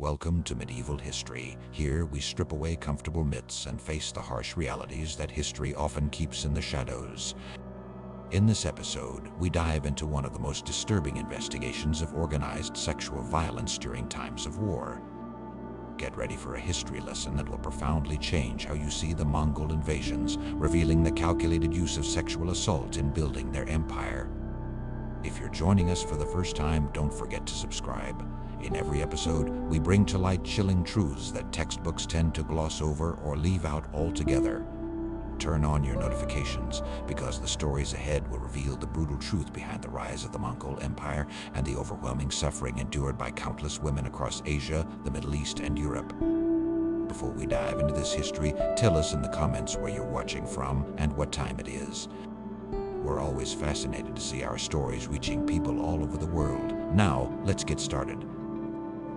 Welcome to Medieval History. Here we strip away comfortable myths and face the harsh realities that history often keeps in the shadows. In this episode, we dive into one of the most disturbing investigations of organized sexual violence during times of war. Get ready for a history lesson that will profoundly change how you see the Mongol invasions, revealing the calculated use of sexual assault in building their empire. If you're joining us for the first time, don't forget to subscribe. In every episode, we bring to light chilling truths that textbooks tend to gloss over or leave out altogether. Turn on your notifications, because the stories ahead will reveal the brutal truth behind the rise of the Mongol Empire and the overwhelming suffering endured by countless women across Asia, the Middle East, and Europe. Before we dive into this history, tell us in the comments where you're watching from and what time it is. We're always fascinated to see our stories reaching people all over the world. Now, let's get started.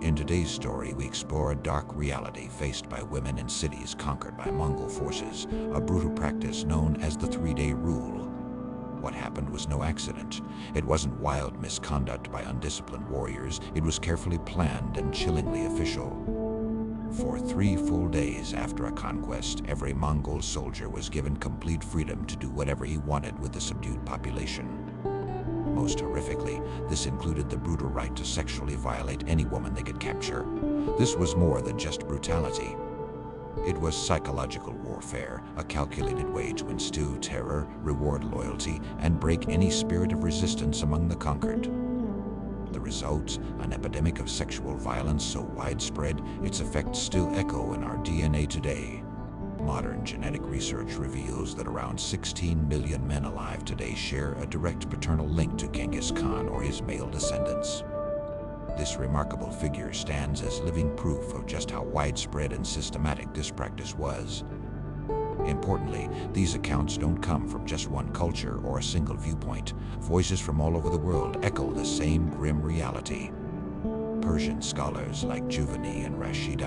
In today's story, we explore a dark reality faced by women in cities conquered by Mongol forces, a brutal practice known as the 3-day rule. What happened was no accident. It wasn't wild misconduct by undisciplined warriors. It was carefully planned and chillingly official. For 3 full days after a conquest, every Mongol soldier was given complete freedom to do whatever he wanted with the subdued population. Most horrifically, this included the brutal right to sexually violate any woman they could capture. This was more than just brutality. It was psychological warfare, a calculated way to instill terror, reward loyalty, and break any spirit of resistance among the conquered. The result, an epidemic of sexual violence so widespread, its effects still echo in our DNA today. Modern genetic research reveals that around 16 million men alive today share a direct paternal link to Genghis Khan or his male descendants. This remarkable figure stands as living proof of just how widespread and systematic this practice was. Importantly, these accounts don't come from just one culture or a single viewpoint. Voices from all over the world echo the same grim reality. Persian scholars like Juvayni and Rashid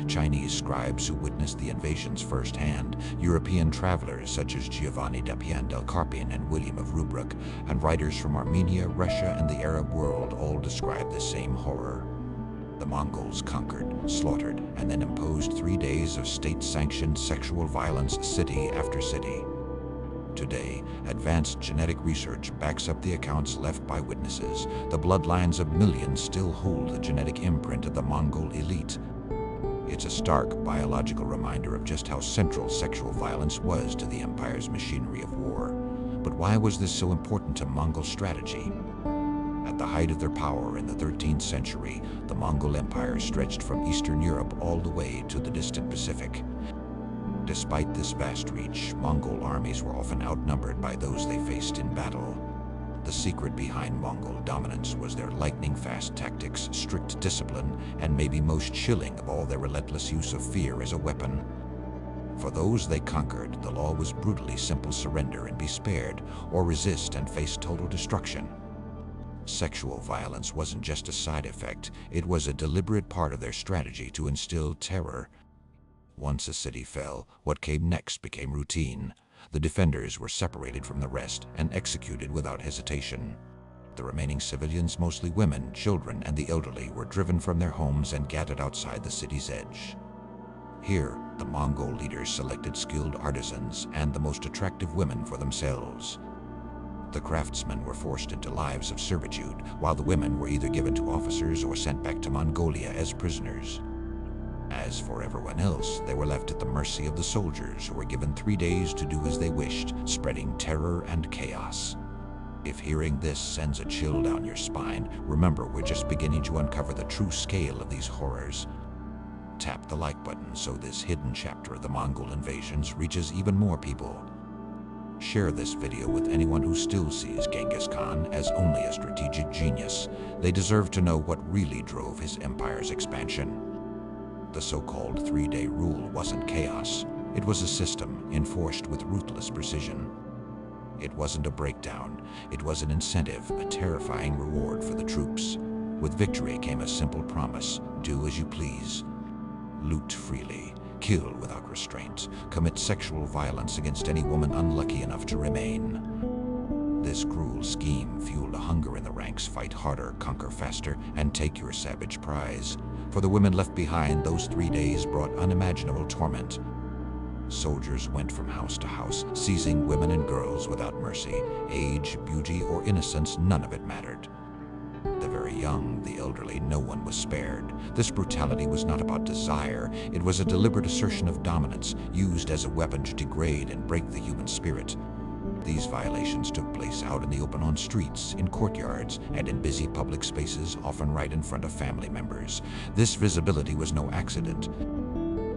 Chinese scribes who witnessed the invasions firsthand, European travelers such as Giovanni da Pian Carpine and William of Rubruck, and writers from Armenia, Russia, and the Arab world all describe the same horror. The Mongols conquered, slaughtered, and then imposed 3 days of state-sanctioned sexual violence city after city. Today, advanced genetic research backs up the accounts left by witnesses. The bloodlines of millions still hold the genetic imprint of the Mongol elite. It's a stark biological reminder of just how central sexual violence was to the empire's machinery of war. But why was this so important to Mongol strategy? At the height of their power in the 13th century, the Mongol Empire stretched from Eastern Europe all the way to the distant Pacific. Despite this vast reach, Mongol armies were often outnumbered by those they faced in battle. The secret behind Mongol dominance was their lightning-fast tactics, strict discipline, and maybe most chilling of all, their relentless use of fear as a weapon. For those they conquered, the law was brutally simple: surrender and be spared, or resist and face total destruction. Sexual violence wasn't just a side effect, it was a deliberate part of their strategy to instill terror. Once a city fell, what came next became routine. The defenders were separated from the rest and executed without hesitation. The remaining civilians, mostly women, children, and the elderly, were driven from their homes and gathered outside the city's edge. Here, the Mongol leaders selected skilled artisans and the most attractive women for themselves. The craftsmen were forced into lives of servitude, while the women were either given to officers or sent back to Mongolia as prisoners. As for everyone else, they were left at the mercy of the soldiers, who were given 3 days to do as they wished, spreading terror and chaos. If hearing this sends a chill down your spine, remember we're just beginning to uncover the true scale of these horrors. Tap the like button so this hidden chapter of the Mongol invasions reaches even more people. Share this video with anyone who still sees Genghis Khan as only a strategic genius. They deserve to know what really drove his empire's expansion. The so-called 3-day rule wasn't chaos. It was a system enforced with ruthless precision. It wasn't a breakdown. It was an incentive, a terrifying reward for the troops. With victory came a simple promise: do as you please. Loot freely, kill without restraint, commit sexual violence against any woman unlucky enough to remain. This cruel scheme fueled a hunger in the ranks: fight harder, conquer faster, and take your savage prize. For the women left behind, those 3 days brought unimaginable torment. Soldiers went from house to house, seizing women and girls without mercy. Age, beauty, or innocence, none of it mattered. The very young, the elderly, no one was spared. This brutality was not about desire. It was a deliberate assertion of dominance, used as a weapon to degrade and break the human spirit. These violations took place out in the open, on streets, in courtyards, and in busy public spaces, often right in front of family members. This visibility was no accident.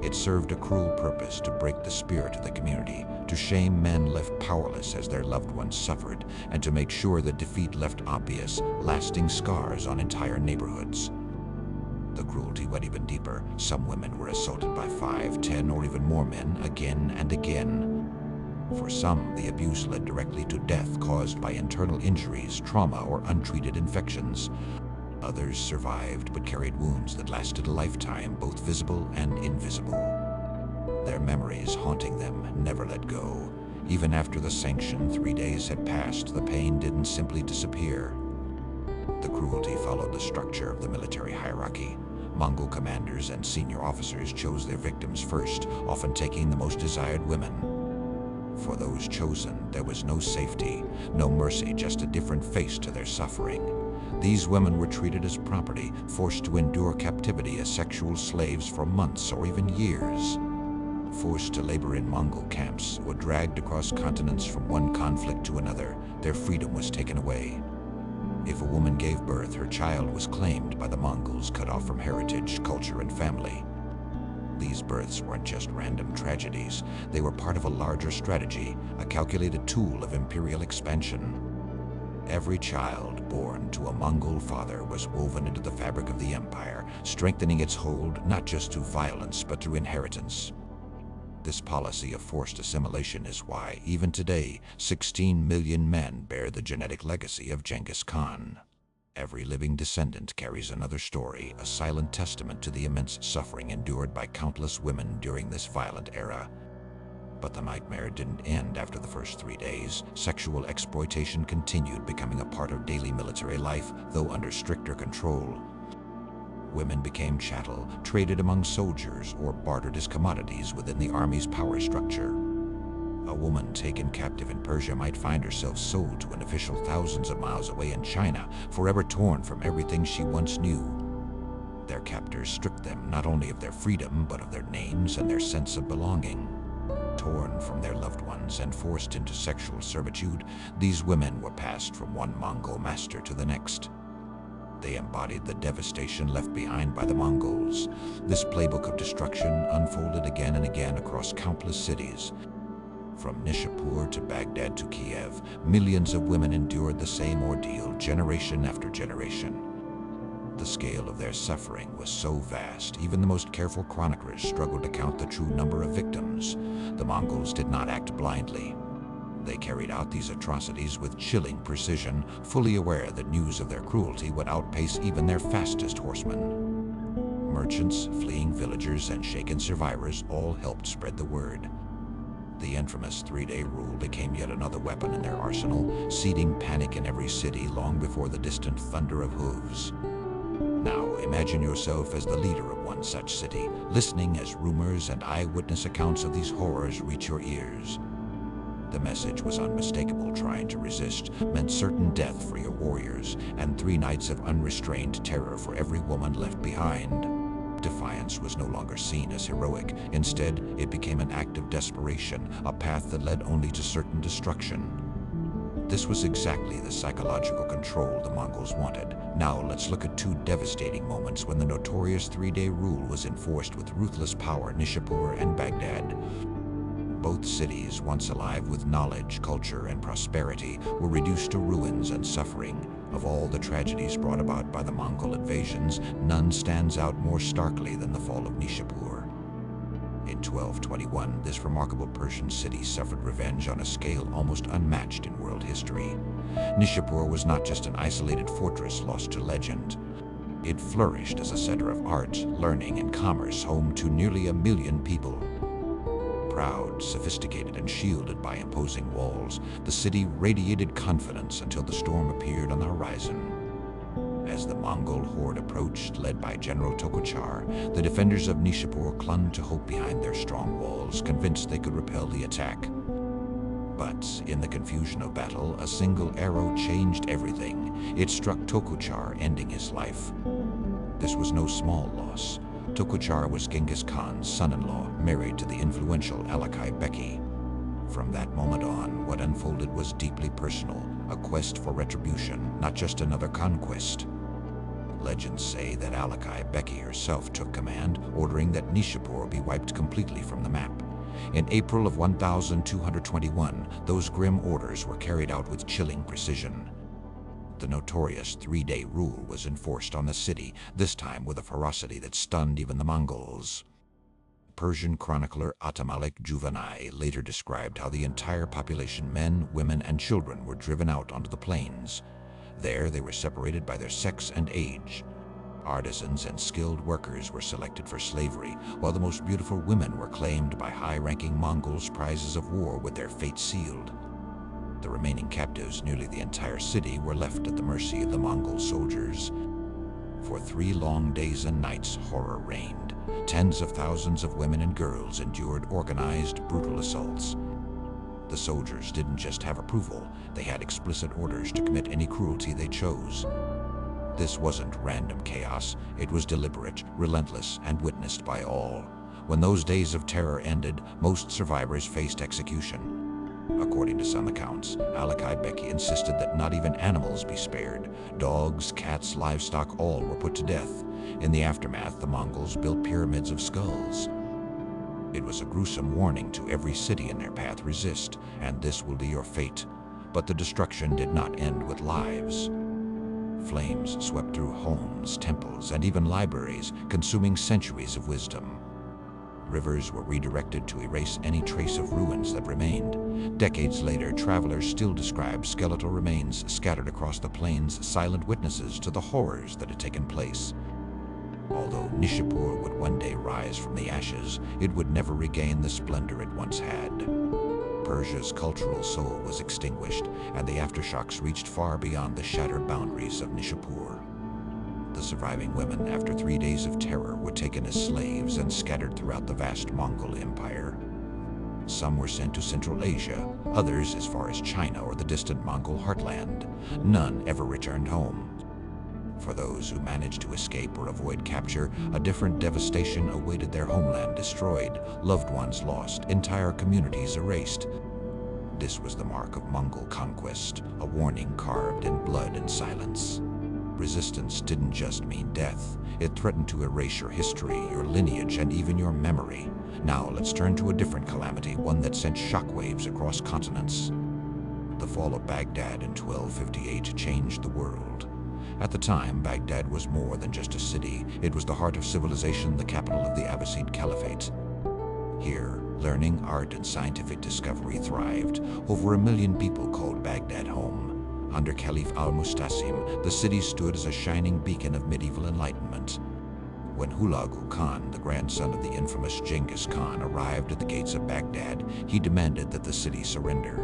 It served a cruel purpose: to break the spirit of the community, to shame men left powerless as their loved ones suffered, and to make sure that defeat left obvious, lasting scars on entire neighborhoods. The cruelty went even deeper. Some women were assaulted by 5, 10, or even more men again and again. For some, the abuse led directly to death caused by internal injuries, trauma, or untreated infections. Others survived but carried wounds that lasted a lifetime, both visible and invisible. Their memories, haunting them, never let go. Even after the sanctioned 3 days had passed, the pain didn't simply disappear. The cruelty followed the structure of the military hierarchy. Mongol commanders and senior officers chose their victims first, often taking the most desired women. For those chosen, there was no safety, no mercy, just a different face to their suffering. These women were treated as property, forced to endure captivity as sexual slaves for months or even years. Forced to labor in Mongol camps, or dragged across continents from one conflict to another, their freedom was taken away. If a woman gave birth, her child was claimed by the Mongols, cut off from heritage, culture, and family. These births weren't just random tragedies. They were part of a larger strategy, a calculated tool of imperial expansion. Every child born to a Mongol father was woven into the fabric of the empire, strengthening its hold not just through violence but through inheritance. This policy of forced assimilation is why, even today, 16 million men bear the genetic legacy of Genghis Khan. Every living descendant carries another story, a silent testament to the immense suffering endured by countless women during this violent era. But the nightmare didn't end after the first 3 days. Sexual exploitation continued, becoming a part of daily military life, though under stricter control. Women became chattel, traded among soldiers, or bartered as commodities within the army's power structure. A woman taken captive in Persia might find herself sold to an official thousands of miles away in China, forever torn from everything she once knew. Their captors stripped them not only of their freedom, but of their names and their sense of belonging. Torn from their loved ones and forced into sexual servitude, these women were passed from one Mongol master to the next. They embodied the devastation left behind by the Mongols. This playbook of destruction unfolded again and again across countless cities. From Nishapur to Baghdad to Kiev, millions of women endured the same ordeal generation after generation. The scale of their suffering was so vast, even the most careful chroniclers struggled to count the true number of victims. The Mongols did not act blindly. They carried out these atrocities with chilling precision, fully aware that news of their cruelty would outpace even their fastest horsemen. Merchants, fleeing villagers, and shaken survivors all helped spread the word. The infamous 3-day rule became yet another weapon in their arsenal, seeding panic in every city long before the distant thunder of hooves. Now, imagine yourself as the leader of one such city, listening as rumors and eyewitness accounts of these horrors reach your ears. The message was unmistakable. Trying to resist meant certain death for your warriors, and 3 nights of unrestrained terror for every woman left behind. Defiance was no longer seen as heroic. Instead, it became an act of desperation, a path that led only to certain destruction. This was exactly the psychological control the Mongols wanted. Now let's look at 2 devastating moments when the notorious 3-day rule was enforced with ruthless power: Nishapur and Baghdad. Both cities, once alive with knowledge, culture, and prosperity, were reduced to ruins and suffering. Of all the tragedies brought about by the Mongol invasions, none stands out more starkly than the fall of Nishapur. In 1221, this remarkable Persian city suffered revenge on a scale almost unmatched in world history. Nishapur was not just an isolated fortress lost to legend. It flourished as a center of art, learning, and commerce, home to nearly 1 million people. Proud, sophisticated, and shielded by imposing walls, the city radiated confidence until the storm appeared on the horizon. As the Mongol horde approached, led by General Tokuchar, the defenders of Nishapur clung to hope behind their strong walls, convinced they could repel the attack. But in the confusion of battle, a single arrow changed everything. It struck Tokuchar, ending his life. This was no small loss. Tokuchar was Genghis Khan's son-in-law, married to the influential Alakai Beki. From that moment on, what unfolded was deeply personal, a quest for retribution, not just another conquest. Legends say that Alakai Beki herself took command, ordering that Nishapur be wiped completely from the map. In April of 1221, those grim orders were carried out with chilling precision. The notorious 3-day rule was enforced on the city, this time with a ferocity that stunned even the Mongols. Persian chronicler Atamalik Juvayni later described how the entire population, men, women, and children, were driven out onto the plains. There they were separated by their sex and age. Artisans and skilled workers were selected for slavery, while the most beautiful women were claimed by high-ranking Mongols prizes of war with their fate sealed. The remaining captives, nearly the entire city, were left at the mercy of the Mongol soldiers. For 3 long days and nights, horror reigned. Tens of thousands of women and girls endured organized, brutal assaults. The soldiers didn't just have approval, they had explicit orders to commit any cruelty they chose. This wasn't random chaos, it was deliberate, relentless, and witnessed by all. When those days of terror ended, most survivors faced execution. According to some accounts, Alakai Beki insisted that not even animals be spared. Dogs, cats, livestock, all were put to death. In the aftermath, the Mongols built pyramids of skulls. It was a gruesome warning to every city in their path: resist, and this will be your fate. But the destruction did not end with lives. Flames swept through homes, temples, and even libraries, consuming centuries of wisdom. Rivers were redirected to erase any trace of ruins that remained. Decades later, travelers still describe skeletal remains scattered across the plains, silent witnesses to the horrors that had taken place. Although Nishapur would one day rise from the ashes, it would never regain the splendor it once had. Persia's cultural soul was extinguished, and the aftershocks reached far beyond the shattered boundaries of Nishapur. The surviving women, after 3 days of terror, were taken as slaves and scattered throughout the vast Mongol Empire. Some were sent to Central Asia, others as far as China or the distant Mongol heartland. None ever returned home. For those who managed to escape or avoid capture, a different devastation awaited their homeland destroyed, loved ones lost, entire communities erased. This was the mark of Mongol conquest, a warning carved in blood and silence. Resistance didn't just mean death. It threatened to erase your history, your lineage, and even your memory. Now let's turn to a different calamity, one that sent shockwaves across continents. The fall of Baghdad in 1258 changed the world. At the time, Baghdad was more than just a city. It was the heart of civilization, the capital of the Abbasid Caliphate. Here, learning, art, and scientific discovery thrived. Over 1 million people called Baghdad home. Under Caliph al-Mustasim, the city stood as a shining beacon of medieval enlightenment. When Hulagu Khan, the grandson of the infamous Genghis Khan, arrived at the gates of Baghdad, he demanded that the city surrender.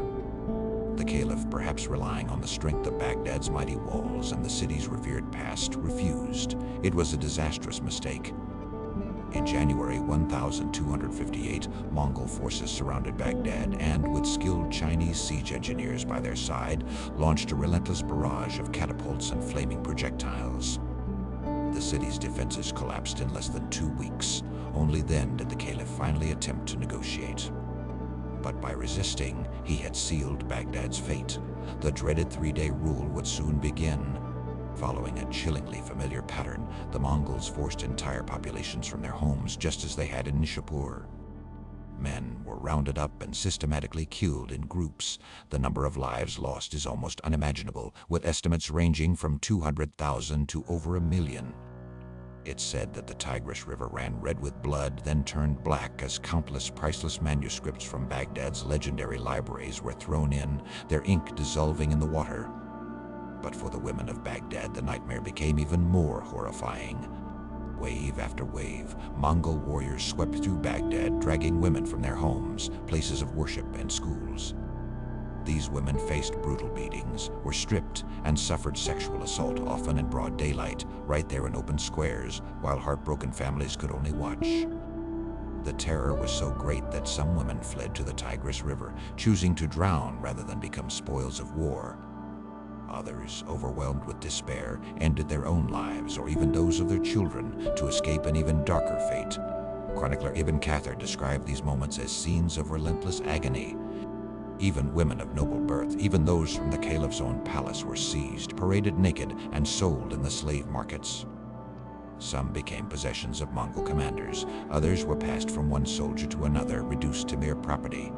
The caliph, perhaps relying on the strength of Baghdad's mighty walls and the city's revered past, refused. It was a disastrous mistake. In January 1258, Mongol forces surrounded Baghdad and, with skilled Chinese siege engineers by their side, launched a relentless barrage of catapults and flaming projectiles. The city's defenses collapsed in less than 2 weeks. Only then did the caliph finally attempt to negotiate. But by resisting, he had sealed Baghdad's fate. The dreaded 3-day rule would soon begin. Following a chillingly familiar pattern, the Mongols forced entire populations from their homes, just as they had in Nishapur. Men were rounded up and systematically killed in groups. The number of lives lost is almost unimaginable, with estimates ranging from 200,000 to over 1 million. It's said that the Tigris River ran red with blood, then turned black as countless priceless manuscripts from Baghdad's legendary libraries were thrown in, their ink dissolving in the water. But for the women of Baghdad, the nightmare became even more horrifying. Wave after wave, Mongol warriors swept through Baghdad, dragging women from their homes, places of worship, and schools. These women faced brutal beatings, were stripped, and suffered sexual assault, often in broad daylight, right there in open squares, while heartbroken families could only watch. The terror was so great that some women fled to the Tigris River, choosing to drown rather than become spoils of war. Others, overwhelmed with despair, ended their own lives or even those of their children to escape an even darker fate. Chronicler Ibn Kathir described these moments as scenes of relentless agony. Even women of noble birth, even those from the caliph's own palace, were seized, paraded naked, and sold in the slave markets. Some became possessions of Mongol commanders. Others were passed from one soldier to another, reduced to mere property.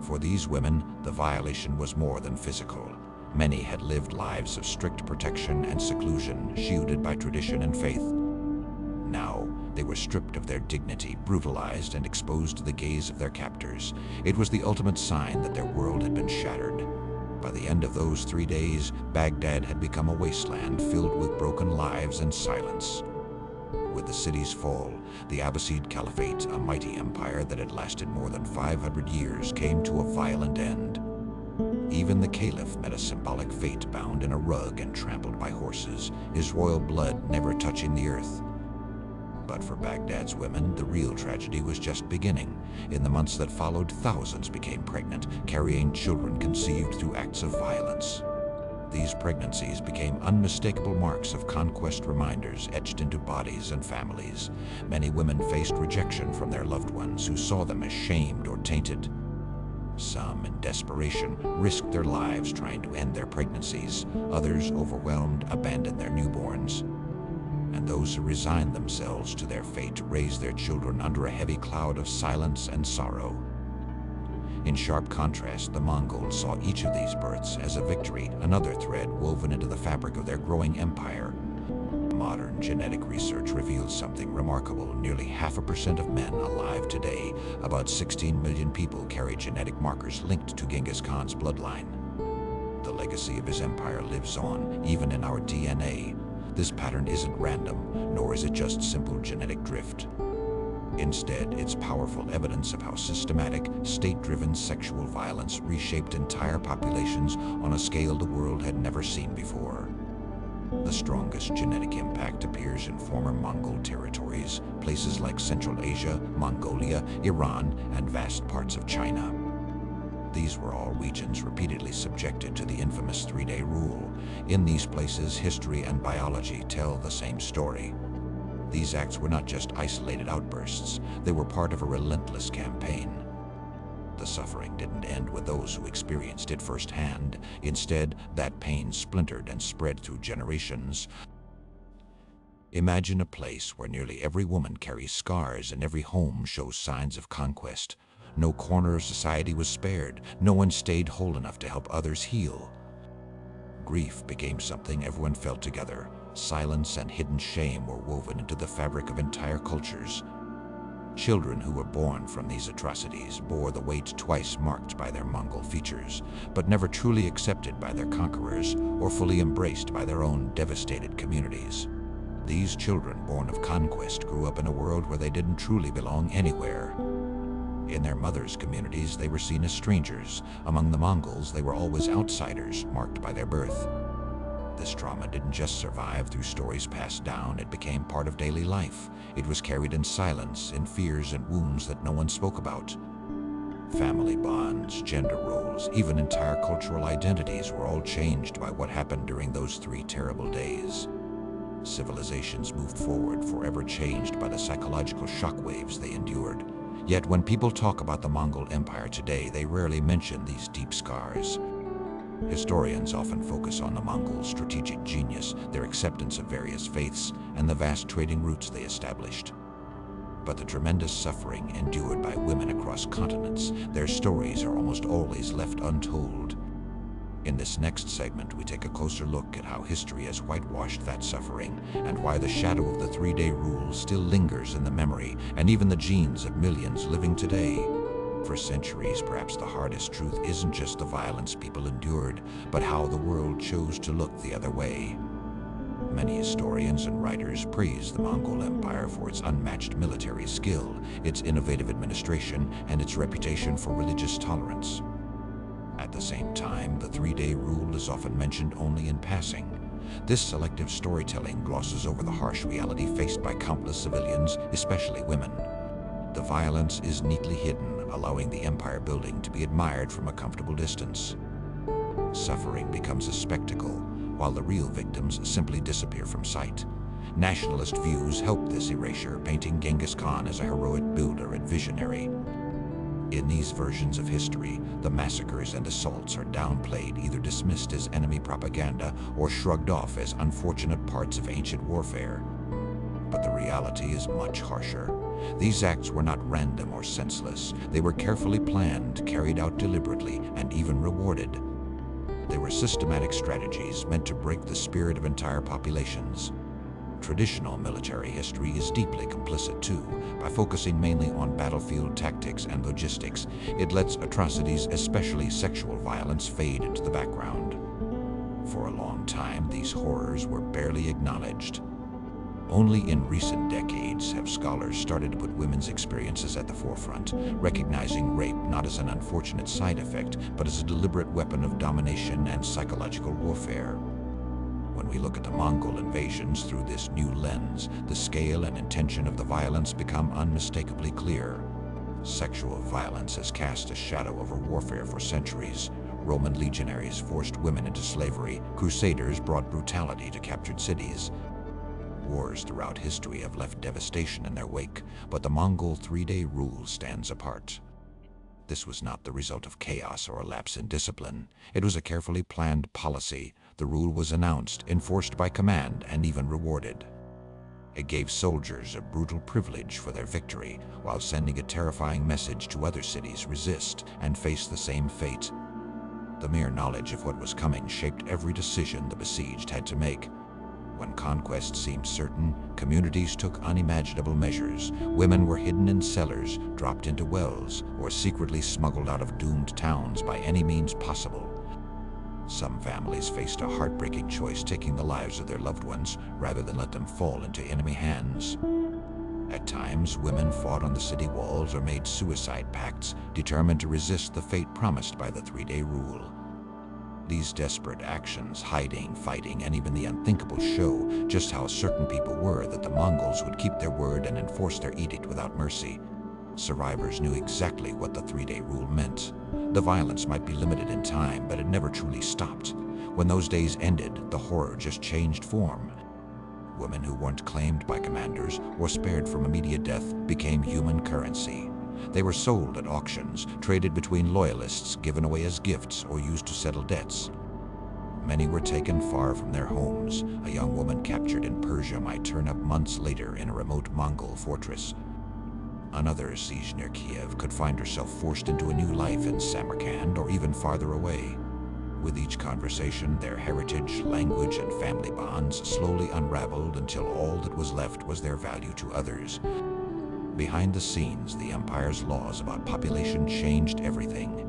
For these women, the violation was more than physical. Many had lived lives of strict protection and seclusion, shielded by tradition and faith. Now, they were stripped of their dignity, brutalized, and exposed to the gaze of their captors. It was the ultimate sign that their world had been shattered. By the end of those 3 days, Baghdad had become a wasteland filled with broken lives and silence. With the city's fall, the Abbasid Caliphate, a mighty empire that had lasted more than 500 years, came to a violent end. Even the caliph met a symbolic fate, bound in a rug and trampled by horses, his royal blood never touching the earth. But for Baghdad's women, the real tragedy was just beginning. In the months that followed, thousands became pregnant, carrying children conceived through acts of violence. These pregnancies became unmistakable marks of conquest, reminders etched into bodies and families. Many women faced rejection from their loved ones, who saw them as shamed or tainted. Some, in desperation, risked their lives trying to end their pregnancies. Others, overwhelmed, abandoned their newborns. And those who resigned themselves to their fate raised their children under a heavy cloud of silence and sorrow. In sharp contrast, the Mongols saw each of these births as a victory, another thread woven into the fabric of their growing empire. Modern genetic research reveals something remarkable. Nearly 0.5% of men alive today, about 16 million people, carry genetic markers linked to Genghis Khan's bloodline. The legacy of his empire lives on, even in our DNA. This pattern isn't random, nor is it just simple genetic drift. Instead, it's powerful evidence of how systematic, state-driven sexual violence reshaped entire populations on a scale the world had never seen before. The strongest genetic impact appears in former Mongol territories, places like Central Asia, Mongolia, Iran, and vast parts of China. These were all regions repeatedly subjected to the infamous 3-day rule. In these places, history and biology tell the same story. These acts were not just isolated outbursts, they were part of a relentless campaign. The suffering didn't end with those who experienced it firsthand. Instead, that pain splintered and spread through generations. Imagine a place where nearly every woman carries scars and every home shows signs of conquest. No corner of society was spared. No one stayed whole enough to help others heal. Grief became something everyone felt together. Silence and hidden shame were woven into the fabric of entire cultures. Children who were born from these atrocities bore the weight twice marked by their Mongol features, but never truly accepted by their conquerors or fully embraced by their own devastated communities. These children born of conquest grew up in a world where they didn't truly belong anywhere. In their mothers' communities, they were seen as strangers. Among the Mongols, they were always outsiders, marked by their birth. This trauma didn't just survive through stories passed down, it became part of daily life. It was carried in silence, in fears and wounds that no one spoke about. Family bonds, gender roles, even entire cultural identities were all changed by what happened during those 3 terrible days. Civilizations moved forward, forever changed by the psychological shockwaves they endured. Yet when people talk about the Mongol Empire today, they rarely mention these deep scars. Historians often focus on the Mongols' strategic genius, their acceptance of various faiths, and the vast trading routes they established. But the tremendous suffering endured by women across continents, their stories are almost always left untold. In this next segment, we take a closer look at how history has whitewashed that suffering, and why the shadow of the 3-day rule still lingers in the memory and even the genes of millions living today. For centuries, perhaps the hardest truth isn't just the violence people endured, but how the world chose to look the other way. Many historians and writers praise the Mongol Empire for its unmatched military skill, its innovative administration, and its reputation for religious tolerance. At the same time, the three-day rule is often mentioned only in passing. This selective storytelling glosses over the harsh reality faced by countless civilians, especially women. The violence is neatly hidden, allowing the empire building to be admired from a comfortable distance. Suffering becomes a spectacle, while the real victims simply disappear from sight. Nationalist views help this erasure, painting Genghis Khan as a heroic builder and visionary. In these versions of history, the massacres and assaults are downplayed, either dismissed as enemy propaganda or shrugged off as unfortunate parts of ancient warfare. But the reality is much harsher. These acts were not random or senseless. They were carefully planned, carried out deliberately, and even rewarded. They were systematic strategies meant to break the spirit of entire populations. Traditional military history is deeply complicit too. By focusing mainly on battlefield tactics and logistics, it lets atrocities, especially sexual violence, fade into the background. For a long time, these horrors were barely acknowledged. Only in recent decades have scholars started to put women's experiences at the forefront, recognizing rape not as an unfortunate side effect, but as a deliberate weapon of domination and psychological warfare. When we look at the Mongol invasions through this new lens, the scale and intention of the violence become unmistakably clear. Sexual violence has cast a shadow over warfare for centuries. Roman legionaries forced women into slavery. Crusaders brought brutality to captured cities. Wars throughout history have left devastation in their wake, but the Mongol three-day rule stands apart. This was not the result of chaos or a lapse in discipline. It was a carefully planned policy. The rule was announced, enforced by command, and even rewarded. It gave soldiers a brutal privilege for their victory, while sending a terrifying message to other cities: resist and face the same fate. The mere knowledge of what was coming shaped every decision the besieged had to make. When conquest seemed certain, communities took unimaginable measures. Women were hidden in cellars, dropped into wells, or secretly smuggled out of doomed towns by any means possible. Some families faced a heartbreaking choice, taking the lives of their loved ones rather than let them fall into enemy hands. At times, women fought on the city walls or made suicide pacts, determined to resist the fate promised by the three-day rule. These desperate actions, hiding, fighting, and even the unthinkable, show just how certain people were that the Mongols would keep their word and enforce their edict without mercy. Survivors knew exactly what the three-day rule meant. The violence might be limited in time, but it never truly stopped. When those days ended, the horror just changed form. Women who weren't claimed by commanders or spared from immediate death became human currency. They were sold at auctions, traded between loyalists, given away as gifts, or used to settle debts. Many were taken far from their homes. A young woman captured in Persia might turn up months later in a remote Mongol fortress. Another sieged near Kiev could find herself forced into a new life in Samarkand or even farther away. With each conversation, their heritage, language, and family bonds slowly unraveled until all that was left was their value to others. Behind the scenes, the Empire's laws about population changed everything.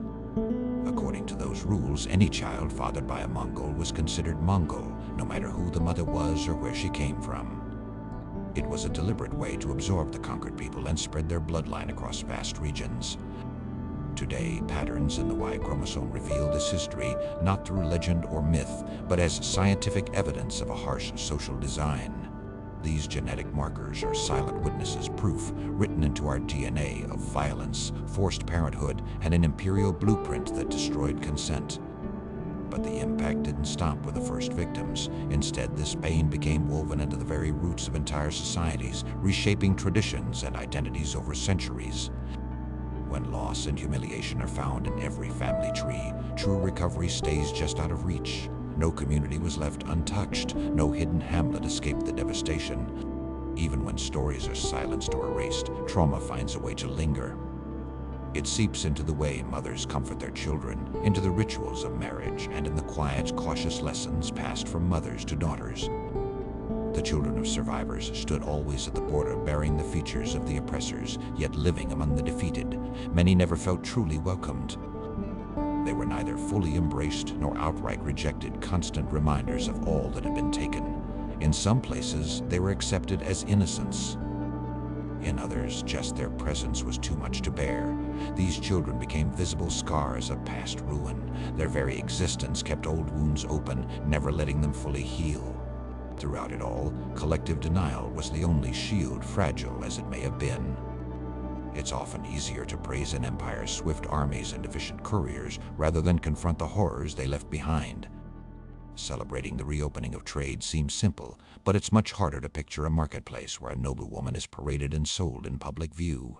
According to those rules, any child fathered by a Mongol was considered Mongol, no matter who the mother was or where she came from. It was a deliberate way to absorb the conquered people and spread their bloodline across vast regions. Today, patterns in the Y chromosome reveal this history not through legend or myth, but as scientific evidence of a harsh social design. These genetic markers are silent witnesses, proof written into our DNA of violence, forced parenthood, and an imperial blueprint that destroyed consent. But the impact didn't stop with the first victims. Instead, this pain became woven into the very roots of entire societies, reshaping traditions and identities over centuries. When loss and humiliation are found in every family tree, true recovery stays just out of reach. No community was left untouched. No hidden hamlet escaped the devastation. Even when stories are silenced or erased, trauma finds a way to linger. It seeps into the way mothers comfort their children, into the rituals of marriage, and in the quiet, cautious lessons passed from mothers to daughters. The children of survivors stood always at the border, bearing the features of the oppressors, yet living among the defeated. Many never felt truly welcomed. They were neither fully embraced nor outright rejected, constant reminders of all that had been taken. In some places, they were accepted as innocents. In others, just their presence was too much to bear. These children became visible scars of past ruin. Their very existence kept old wounds open, never letting them fully heal. Throughout it all, collective denial was the only shield, fragile as it may have been. It's often easier to praise an empire's swift armies and efficient couriers rather than confront the horrors they left behind. Celebrating the reopening of trade seems simple, but it's much harder to picture a marketplace where a noblewoman is paraded and sold in public view.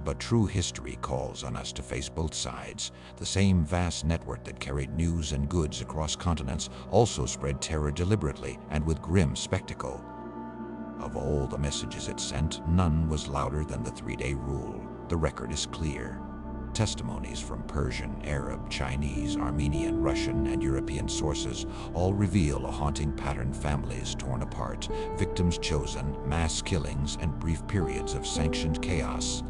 But true history calls on us to face both sides. The same vast network that carried news and goods across continents also spread terror deliberately and with grim spectacle. Of all the messages it sent, none was louder than the 3-day rule. The record is clear. Testimonies from Persian, Arab, Chinese, Armenian, Russian, and European sources all reveal a haunting pattern: families torn apart, victims chosen, mass killings, and brief periods of sanctioned chaos.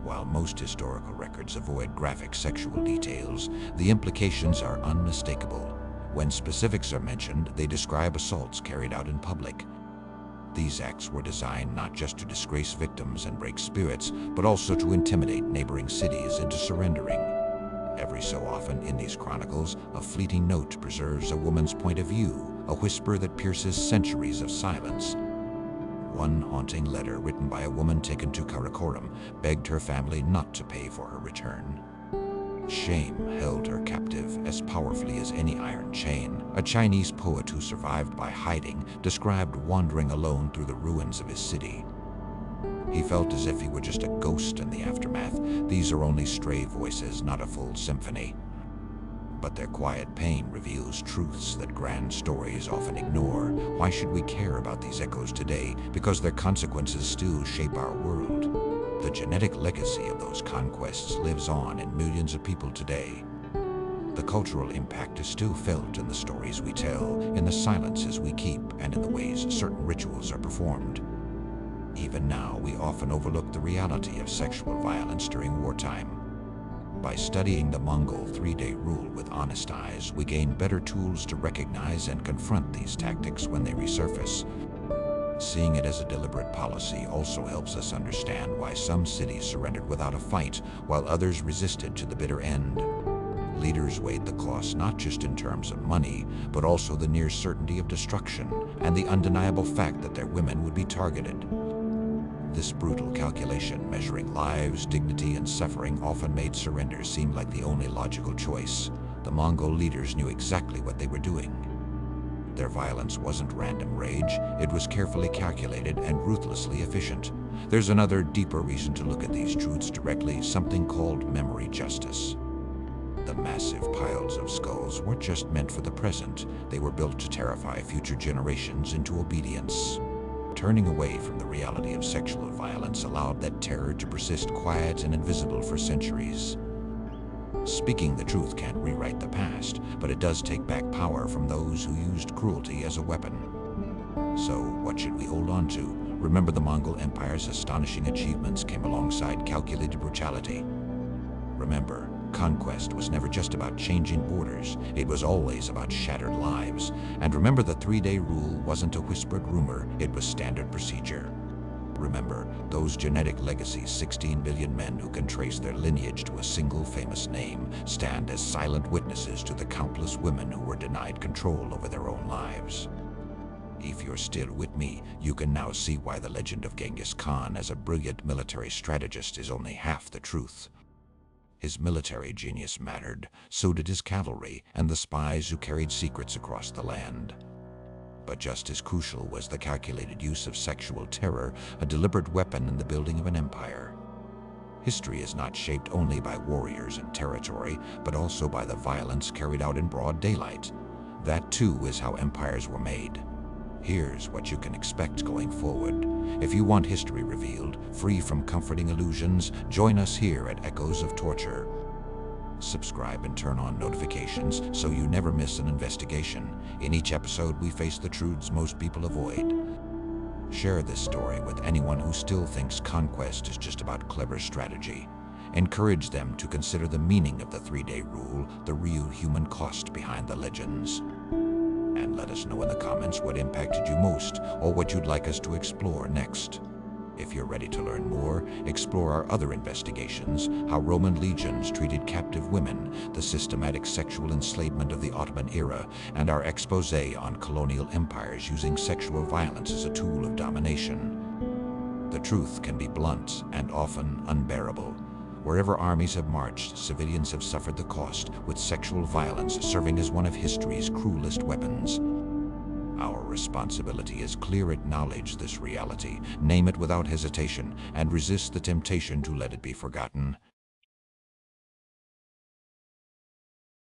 While most historical records avoid graphic sexual details, the implications are unmistakable. When specifics are mentioned, they describe assaults carried out in public. These acts were designed not just to disgrace victims and break spirits, but also to intimidate neighboring cities into surrendering. Every so often in these chronicles, a fleeting note preserves a woman's point of view, a whisper that pierces centuries of silence. One haunting letter written by a woman taken to Karakoram begged her family not to pay for her return. Shame held her captive as powerfully as any iron chain. A Chinese poet who survived by hiding described wandering alone through the ruins of his city. He felt as if he were just a ghost in the aftermath. These are only stray voices, not a full symphony. But their quiet pain reveals truths that grand stories often ignore. Why should we care about these echoes today? Because their consequences still shape our world. The genetic legacy of those conquests lives on in millions of people today. The cultural impact is still felt in the stories we tell, in the silences we keep, and in the ways certain rituals are performed. Even now, we often overlook the reality of sexual violence during wartime. By studying the Mongol 3-day rule with honest eyes, we gain better tools to recognize and confront these tactics when they resurface. Seeing it as a deliberate policy also helps us understand why some cities surrendered without a fight, while others resisted to the bitter end. Leaders weighed the cost not just in terms of money, but also the near certainty of destruction and the undeniable fact that their women would be targeted. This brutal calculation, measuring lives, dignity, and suffering, often made surrender seem like the only logical choice. The Mongol leaders knew exactly what they were doing. Their violence wasn't random rage, it was carefully calculated and ruthlessly efficient. There's another, deeper reason to look at these truths directly, something called memory justice. The massive piles of skulls weren't just meant for the present, they were built to terrify future generations into obedience. Turning away from the reality of sexual violence allowed that terror to persist quiet and invisible for centuries. Speaking the truth can't rewrite the past, but it does take back power from those who used cruelty as a weapon. So, what should we hold on to? Remember, the Mongol Empire's astonishing achievements came alongside calculated brutality. Remember, conquest was never just about changing borders, it was always about shattered lives. And remember, the 3-day rule wasn't a whispered rumor, it was standard procedure. Remember, those genetic legacies, 16 billion men who can trace their lineage to a single famous name, stand as silent witnesses to the countless women who were denied control over their own lives. If you're still with me, you can now see why the legend of Genghis Khan as a brilliant military strategist is only half the truth. His military genius mattered, so did his cavalry and the spies who carried secrets across the land. But just as crucial was the calculated use of sexual terror, a deliberate weapon in the building of an empire. History is not shaped only by warriors and territory, but also by the violence carried out in broad daylight. That too is how empires were made. Here's what you can expect going forward. If you want history revealed, free from comforting illusions, join us here at Echoes of Torture. Subscribe and turn on notifications so you never miss an investigation. In each episode, we face the truths most people avoid. Share this story with anyone who still thinks conquest is just about clever strategy. Encourage them to consider the meaning of the 3-day rule, the real human cost behind the legends. And let us know in the comments what impacted you most or what you'd like us to explore next. If you're ready to learn more, explore our other investigations, how Roman legions treated captive women, the systematic sexual enslavement of the Ottoman era, and our expose on colonial empires using sexual violence as a tool of domination. The truth can be blunt and often unbearable. Wherever armies have marched, civilians have suffered the cost, with sexual violence serving as one of history's cruelest weapons. Our responsibility is clear. Acknowledge this reality, name it without hesitation, and resist the temptation to let it be forgotten.